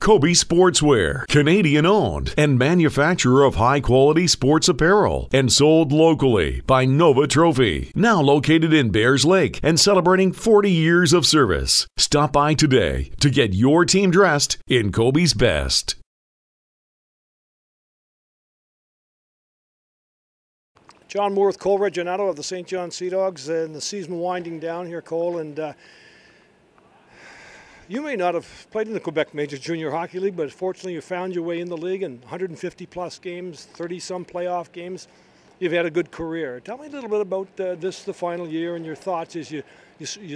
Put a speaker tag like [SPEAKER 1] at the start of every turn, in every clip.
[SPEAKER 1] Koby Sportswear, Canadian owned and manufacturer of high quality sports apparel and sold locally by Nova Trophy. Now located in Bears Lake and celebrating 40 years of service. Stop by today to get your team dressed in Koby's best.
[SPEAKER 2] John Moore with Coleridge, Reginato of the St. John Sea Dogs, and the season winding down here, Cole. And you may not have played in the Quebec Major Junior Hockey League, but fortunately you found your way in the league in 150-plus games, 30-some playoff games. You've had a good career. Tell me a little bit about the final year and your thoughts as you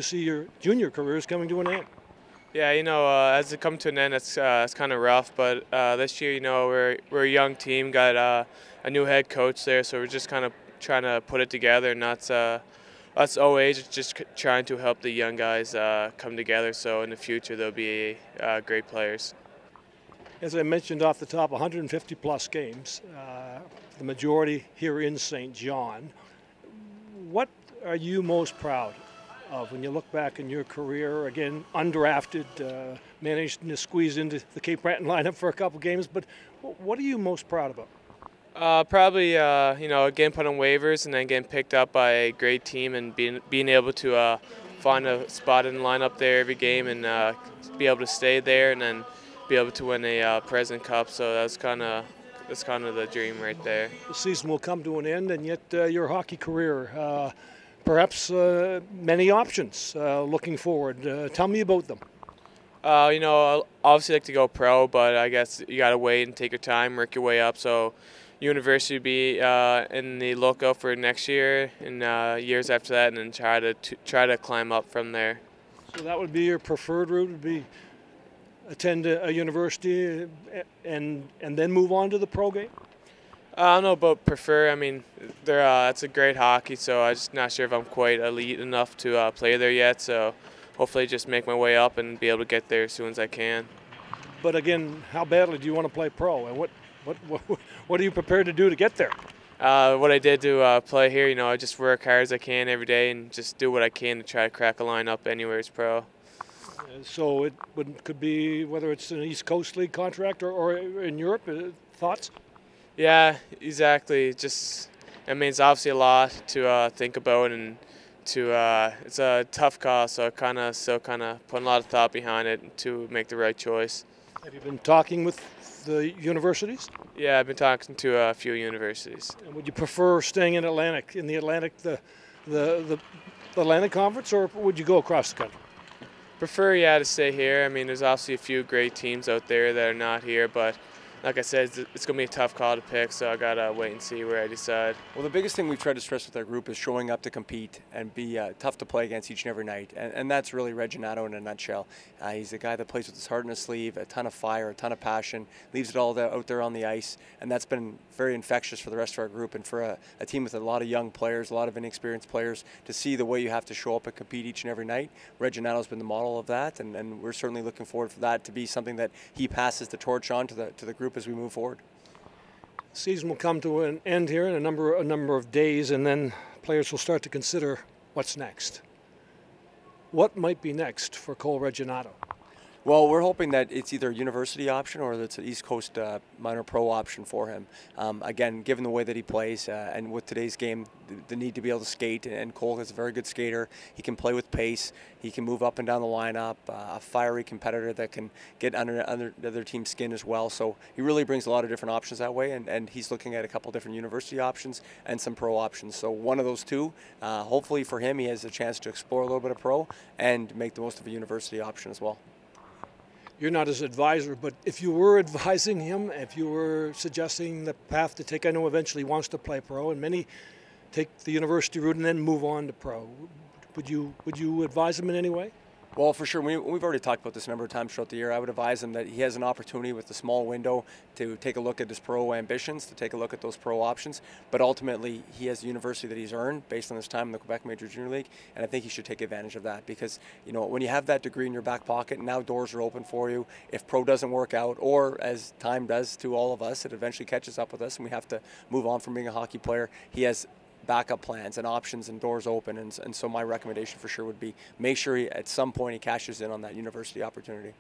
[SPEAKER 2] see your junior careers coming to an end.
[SPEAKER 3] Yeah, as it comes to an end, it's kind of rough. But this year, we're a young team, got a new head coach there, so we're just kind of trying to put it together, and that's us OAs just trying to help the young guys come together, so in the future they'll be great players.
[SPEAKER 2] As I mentioned off the top, 150-plus games, the majority here in St. John. What are you most proud of when you look back in your career? Again, undrafted, managed to squeeze into the Cape Breton lineup for a couple games, but what are you most proud about?
[SPEAKER 3] Probably, getting put on waivers and then getting picked up by a great team and being able to find a spot in the lineup there every game and be able to stay there and then be able to win a President Cup. So that's kind of the dream right there.
[SPEAKER 2] The season will come to an end, and yet your hockey career, perhaps many options looking forward. Tell me about them.
[SPEAKER 3] Obviously like to go pro, but I guess you got to wait and take your time, work your way up. So university be in the lookout for next year and years after that, and then try to climb up from there.
[SPEAKER 2] So that would be your preferred route, would be attend a university and then move on to the pro game?
[SPEAKER 3] I don't know about prefer. I mean, it's a great hockey, so I'm just not sure if I'm quite elite enough to play there yet. So hopefully just make my way up and be able to get there as soon as I can.
[SPEAKER 2] But again, how badly do you want to play pro, and what are you prepared to do to get there?
[SPEAKER 3] What I did to play here, I just work hard as I can every day and just do what I can to try to crack a line up anywhere as pro.
[SPEAKER 2] So it could be whether it's an East Coast League contract or in Europe. Thoughts?
[SPEAKER 3] Yeah, exactly. It's obviously a lot to think about, and it's a tough call. So I still putting a lot of thought behind it to make the right choice.
[SPEAKER 2] Have you been talking with the universities?
[SPEAKER 3] Yeah, I've been talking to a few universities.
[SPEAKER 2] And would you prefer staying in the Atlantic, the Atlantic Conference, or would you go across the country?
[SPEAKER 3] Prefer, to stay here. I mean, there's obviously a few great teams out there that are not here, but like I said, it's going to be a tough call to pick, so I got to wait and see where I decide.
[SPEAKER 4] Well, the biggest thing we've tried to stress with our group is showing up to compete and be tough to play against each and every night. And that's really Reginato in a nutshell. He's a guy that plays with his heart in his sleeve, a ton of fire, a ton of passion, leaves it all out there on the ice. And that's been very infectious for the rest of our group. And for a team with a lot of young players, a lot of inexperienced players, to see the way you have to show up and compete each and every night, Reginato's been the model of that. And we're certainly looking forward for that to be something that he passes the torch on to the group as we move forward.
[SPEAKER 2] Season will come to an end here in a number of days, and then players will start to consider what's next. What might be next for Cole Reginato?
[SPEAKER 4] Well, we're hoping that it's either a university option or that it's an East Coast minor pro option for him. Again, given the way that he plays and with today's game, the need to be able to skate, and Cole is a very good skater. He can play with pace. He can move up and down the lineup, a fiery competitor that can get under the other team's skin as well. So he really brings a lot of different options that way, and he's looking at a couple different university options and some pro options. So one of those two, hopefully for him, he has a chance to explore a little bit of pro and make the most of a university option as well.
[SPEAKER 2] You're not his advisor, but if you were advising him, if you were suggesting the path to take, I know eventually he wants to play pro, and many take the university route and then move on to pro. Would you advise him in any way?
[SPEAKER 4] Well, for sure. We've already talked about this a number of times throughout the year. I would advise him that he has an opportunity with the small window to take a look at his pro ambitions, to take a look at those pro options. But ultimately, he has the university that he's earned based on his time in the Quebec Major Junior League, and I think he should take advantage of that because, when you have that degree in your back pocket, now doors are open for you. If pro doesn't work out, or as time does to all of us, it eventually catches up with us and we have to move on from being a hockey player, he has backup plans and options and doors open. And so my recommendation for sure would be make sure at some point he cashes in on that university opportunity.